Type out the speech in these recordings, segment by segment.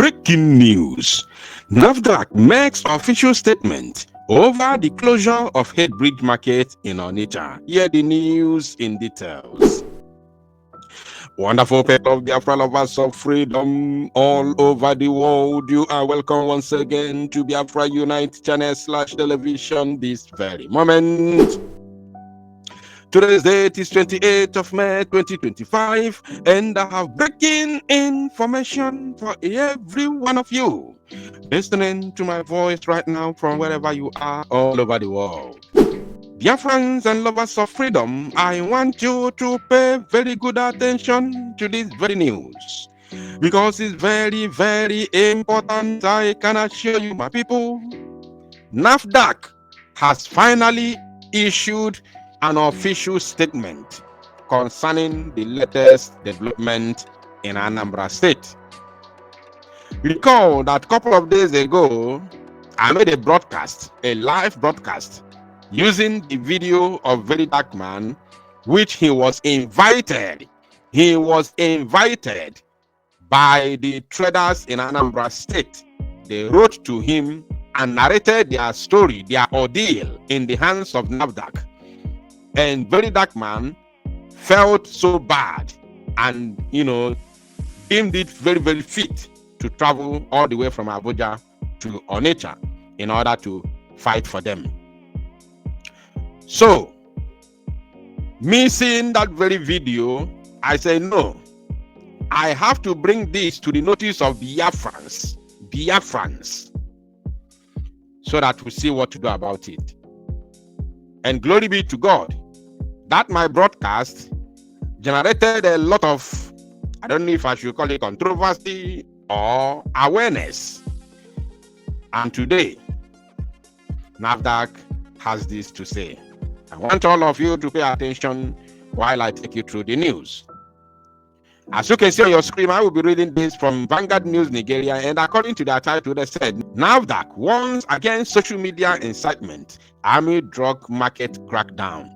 Breaking news. NAFDAC makes official statement over the closure of Headbridge Market in Onitsha. Hear the news in details. Wonderful people of Biafra, lovers of freedom all over the world, you are welcome once again to Biafra Unite channel /television this very moment. Today's date is 28th of May 2025, and I have breaking information for every one of you listening to my voice right now from wherever you are all over the world. Dear friends and lovers of freedom, I want you to pay very good attention to this very news because it's very, very important. I can assure you, my people, NAFDAC has finally issued an official statement concerning the latest development in Anambra State. Recall that a couple of days ago, I made a live broadcast, using the video of Very Dark Man, which he was invited by the traders in Anambra State. They wrote to him and narrated their story, their ordeal in the hands of NAFDAC. And Very Dark Man felt so bad and, deemed it very, very fit to travel all the way from Abuja to Onitsha in order to fight for them. So, me seeing that very video, I say, no, I have to bring this to the notice of Biafrans, so that we see what to do about it. And glory be to God, that my broadcast generated a lot of, I don't know if I should call it controversy or awareness. And today, NAFDAC has this to say. I want all of you to pay attention while I take you through the news. As you can see on your screen, I will be reading this from Vanguard News Nigeria, and according to their title, they said, NAFDAC warns against social media incitement, army drug market crackdown.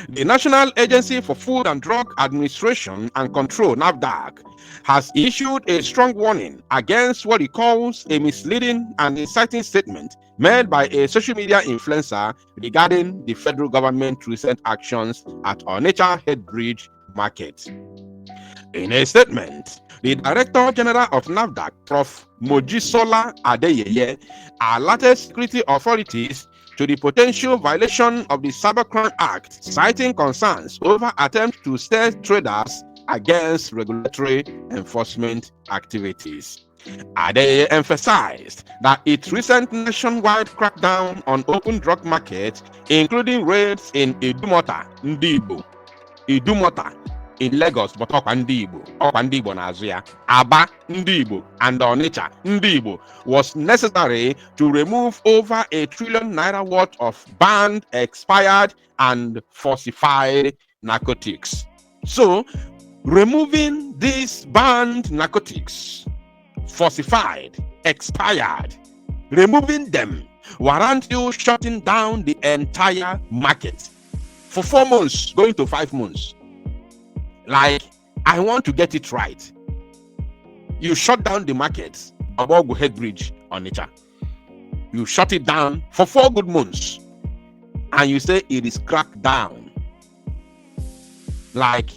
The National Agency for Food and Drug Administration and Control, NAFDAC, has issued a strong warning against what it calls a misleading and inciting statement made by a social media influencer regarding the federal government's recent actions at Onitsha Headbridge Market. In a statement, the Director General of NAFDAC, Prof. Mojisola Adeyeye, alerted security authorities to the potential violation of the Cybercrime Act, citing concerns over attempts to steer traders against regulatory enforcement activities. Adeyeye emphasized that its recent nationwide crackdown on open drug markets, including raids in Idumota, in Lagos, but Okwandibo Nazuya, Aba, Ndibo, and Onitsha, Ndibo, was necessary to remove over ₦1 trillion worth of banned, expired, and falsified narcotics. So, removing these banned narcotics, falsified, expired, removing them warrant you shutting down the entire market for 4 months, going to 5 months. Like, I want to get it right. You shut down the market, Abogu Headbridge, Onitsha. You shut it down for 4 good months, and you say it is cracked down. Like,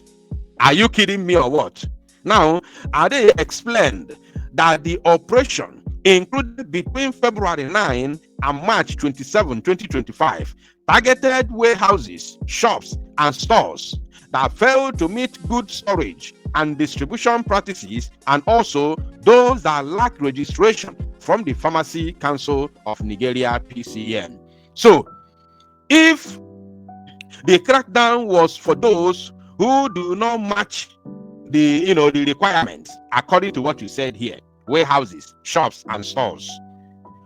are you kidding me or what? Now, Ade explained that the operation included between February 9 and March 27, 2025, targeted warehouses, shops, and stores that failed to meet good storage and distribution practices, and also those that lack registration from the Pharmacy Council of Nigeria, PCN. So, if the crackdown was for those who do not match the requirements according to what you said here, warehouses, shops, and stores,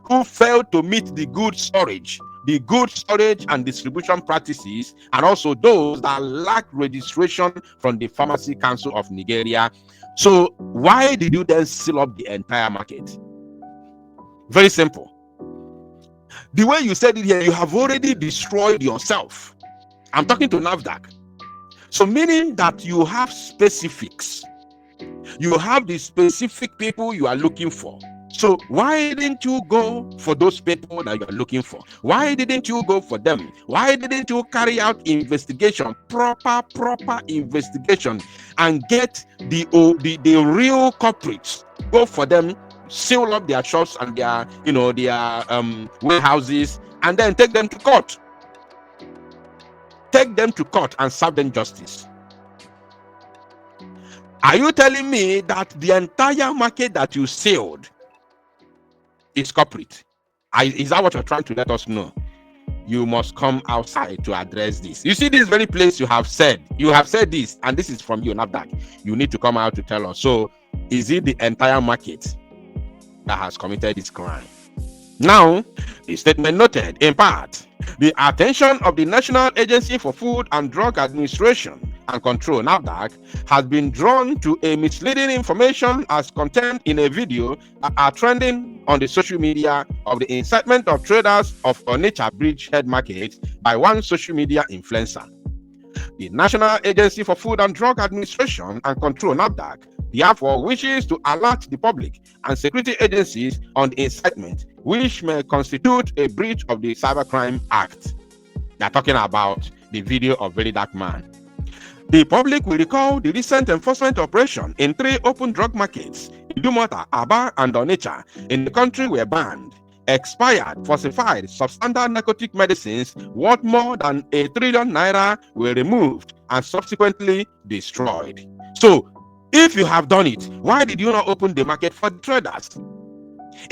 who failed to meet the good storage and distribution practices, and also those that lack registration from the Pharmacy Council of Nigeria. So why did you then seal up the entire market? Very simple. The way you said it here, you have already destroyed yourself. I'm talking to NAFDAC. So meaning that you have specifics. You have the specific people you are looking for. So why didn't you go for those people that you are looking for? Why didn't you go for them? Why didn't you carry out investigation, proper investigation, and get the real culprits? Go for them, seal up their shops and their warehouses, and then take them to court. Take them to court and serve them justice. Are you telling me that the entire market that you sealed is corporate? Is that what you're trying to let us know? You must come outside to address this. You see, this very place you have said this, and this is from you, NAFDAC. You need to come out to tell us. So, is it the entire market that has committed this crime? Now, the statement noted, in part, the attention of the National Agency for Food and Drug Administration and Control, NAFDAC, has been drawn to a misleading information as contained in a video that are trending on the social media of the incitement of traders of Onitsha Bridgehead Market by one social media influencer. The National Agency for Food and Drug Administration and Control, NAFDAC, therefore wishes to alert the public and security agencies on the incitement, which may constitute a breach of the Cybercrime Act. They are talking about the video of Very Dark Man. The public will recall the recent enforcement operation in 3 open drug markets, Idumota, Aba, and Onitsha, in the country were banned. Expired, falsified, substandard narcotic medicines worth more than ₦1 trillion were removed and subsequently destroyed. So, if you have done it, why did you not open the market for the traders?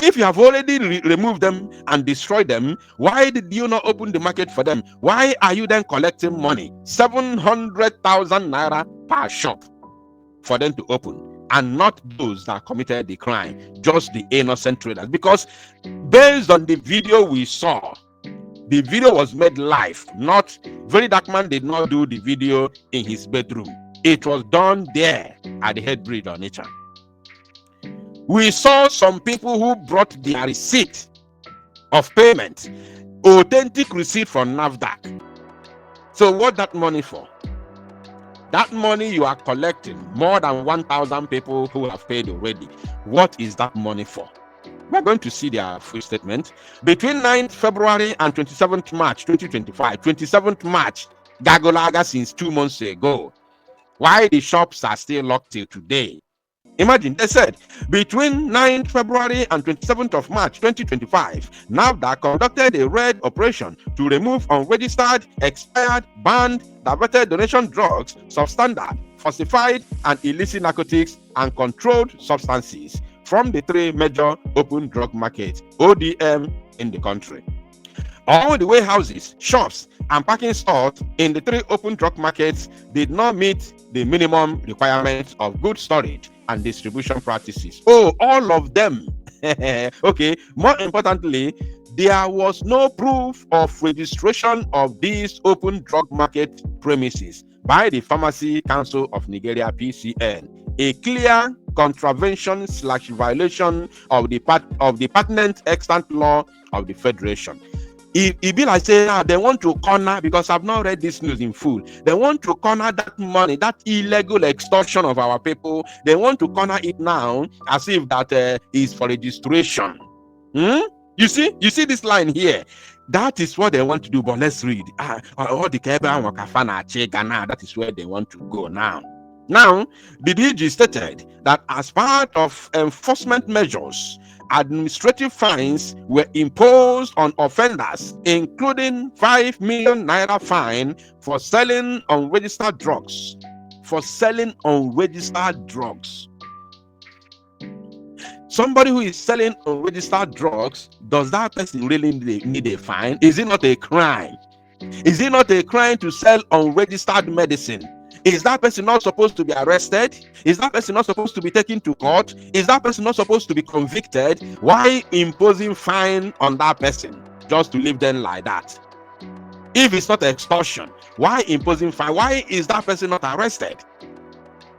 If you have already removed them and destroyed them, why did you not open the market for them? Why are you then collecting money, 700,000 naira per shop, for them to open, and not those that committed the crime, just the innocent traders? Because based on the video we saw, the video was made live. Not Very Dark Man did not do the video in his bedroom. It was done there at the head bridge on Onitsha. We saw some people who brought their receipt of payment, authentic receipt from NAFDAC. So what that money for? That money you are collecting, more than 1,000 people who have paid already. What is that money for? We're going to see their full statement. Between 9th February and 27th March 2025, 27th March, Gagolaga since 2 months ago. Why the shops are still locked till today? Imagine, they said, between 9th February and 27th of March 2025, NAFDAC conducted a raid operation to remove unregistered, expired, banned, diverted donation drugs, substandard, falsified, and illicit narcotics and controlled substances from the 3 major open drug markets, ODM, in the country. All the warehouses, shops, and parking stores in the 3 open drug markets did not meet the minimum requirements of good storage and distribution practices. Oh, all of them. Okay, more importantly, there was no proof of registration of these open drug market premises by the Pharmacy Council of Nigeria, PCN, a clear contravention / violation of the pertinent extant law of the Federation. It be like saying, they want to corner, because I've not read this news in full, they want to corner that money, that illegal extortion of our people. They want to corner it now as if that is for registration. You see this line here. That is what they want to do. But let's read. That is where they want to go now. Now, the DG stated that as part of enforcement measures, administrative fines were imposed on offenders, including 5 million naira fine for selling unregistered drugs. For selling unregistered drugs. Somebody who is selling unregistered drugs, does that person really need a fine? Is it not a crime? Is it not a crime to sell unregistered medicine? Is that person not supposed to be arrested? Is that person not supposed to be taken to court? Is that person not supposed to be convicted? Why imposing fine on that person just to leave them like that? If it's not extortion, why imposing fine? Why is that person not arrested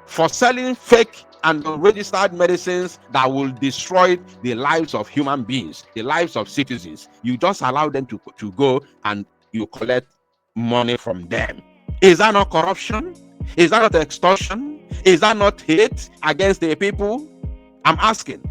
for selling fake and unregistered medicines that will destroy the lives of human beings, the lives of citizens? You just allow them to go and you collect money from them. Is that not corruption? Is that not extortion? Is that not hate against the people? I'm asking.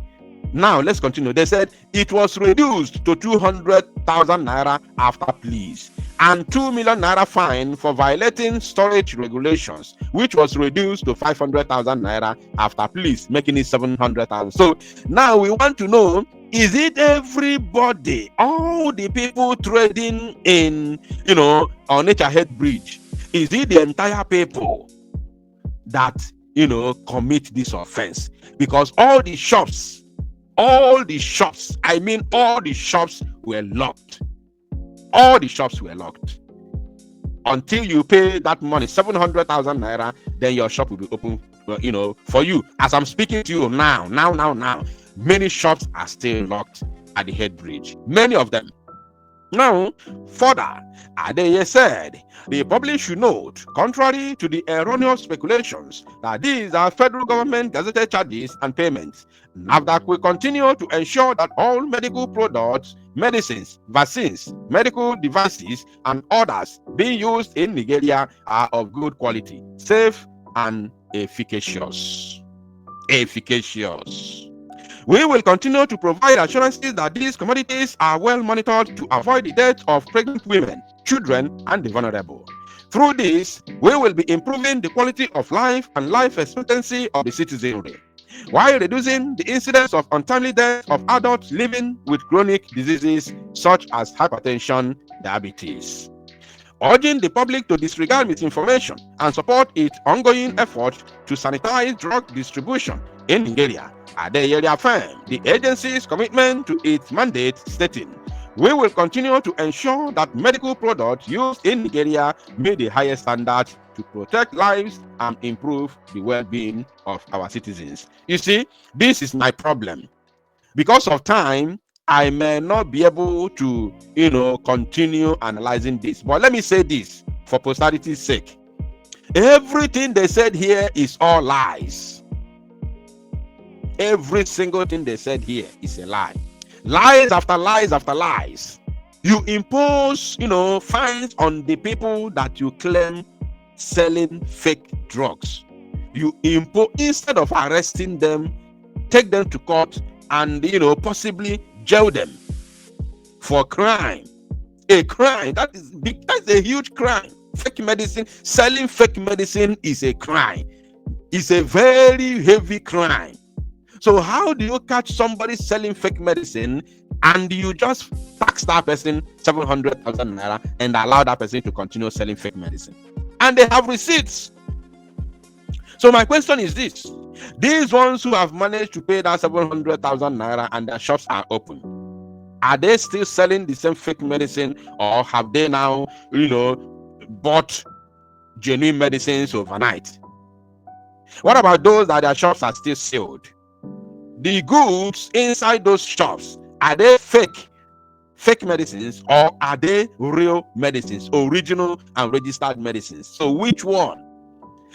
Now let's continue. They said it was reduced to 200,000 naira after pleas, and 2 million naira fine for violating storage regulations, which was reduced to 500,000 naira after pleas, making it 700,000. So now we want to know, is it everybody, all the people trading in, on Nature Head Bridge, is it the entire people that, commit this offense? Because all the shops were locked. All the shops were locked. Until you pay that money, 700,000 naira, then your shop will be open, for you. As I'm speaking to you now, many shops are still locked at the Head Bridge. Many of them. Now, further, Adeye said, the public should note, contrary to the erroneous speculations, that these are federal government gazetted charges and payments. NAFDAC will continue to ensure that all medical products, medicines, vaccines, medical devices, and others being used in Nigeria are of good quality, safe, and efficacious. We will continue to provide assurances that these commodities are well monitored to avoid the death of pregnant women, children, and the vulnerable. Through this, we will be improving the quality of life and life expectancy of the citizenry, while reducing the incidence of untimely death of adults living with chronic diseases such as hypertension, diabetes. Urging the public to disregard misinformation and support its ongoing effort to sanitize drug distribution in Nigeria. Adeye affirmed the agency's commitment to its mandate, stating, "We will continue to ensure that medical products used in Nigeria meet the highest standards to protect lives and improve the well-being of our citizens." You see, this is my problem. Because of time, I may not be able to, continue analyzing this. But let me say this for posterity's sake. Everything they said here is all lies. Every single thing they said here is a lie. Lies after lies after lies. You impose, fines on the people that you claim selling fake drugs. You impose, instead of arresting them, take them to court and, possibly jail them for crime. A crime that's a huge crime. Fake medicine, selling fake medicine is a crime. It's a very heavy crime. So how do you catch somebody selling fake medicine and you just tax that person 700,000 naira and allow that person to continue selling fake medicine? And they have receipts. So my question is this: these ones who have managed to pay that 700,000 naira and their shops are open, are they still selling the same fake medicine, or have they now, bought genuine medicines overnight? What about those that their shops are still sealed? The goods inside those shops, are they fake medicines, or are they real medicines, original and registered medicines? So which one?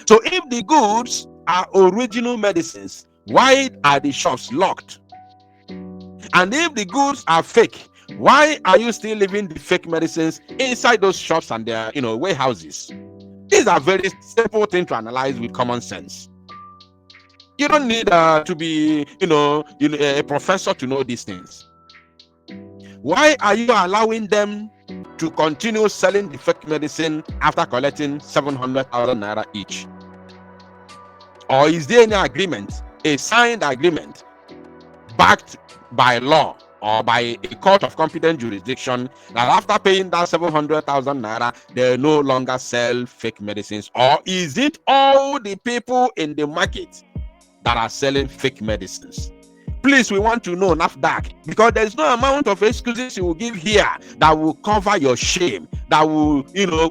So if the goods are original medicines, why are the shops locked? And if the goods are fake, why are you still leaving the fake medicines inside those shops and their warehouses? These are very simple things to analyze with common sense. You don't need to be, a professor to know these things. Why are you allowing them to continue selling the fake medicine after collecting 700,000 naira each? Or is there any agreement, a signed agreement, backed by law or by a court of competent jurisdiction, that after paying that 700,000 naira, they no longer sell fake medicines? Or is it all the people in the market that are selling fake medicines? Please, we want to know, NAFDAC, because there's no amount of excuses you will give here that will cover your shame, that will,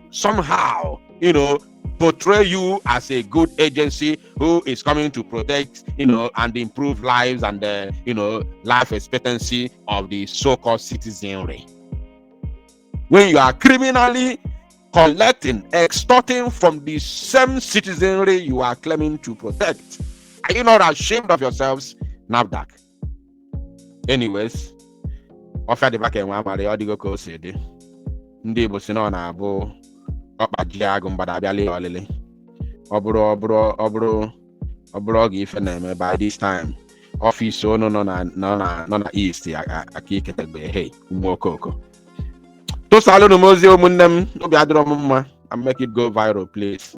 somehow, portray you as a good agency who is coming to protect, and improve lives and, life expectancy of the so-called citizenry. When you are criminally collecting, extorting from the same citizenry you are claiming to protect, are you not ashamed of yourselves, NAFDAC? Anyways, offer the back and one by the go city. Ndi Bosino na Abo Papa Jiagum Badabia Lily. ọ bụrụ oge ife na-eme by this time ọfịs unu nọ na east aka iketagbe hey ụmụ okoko tụsalụnụ m ozi ụmụnne m obi adịrọ m mma and make it go viral please.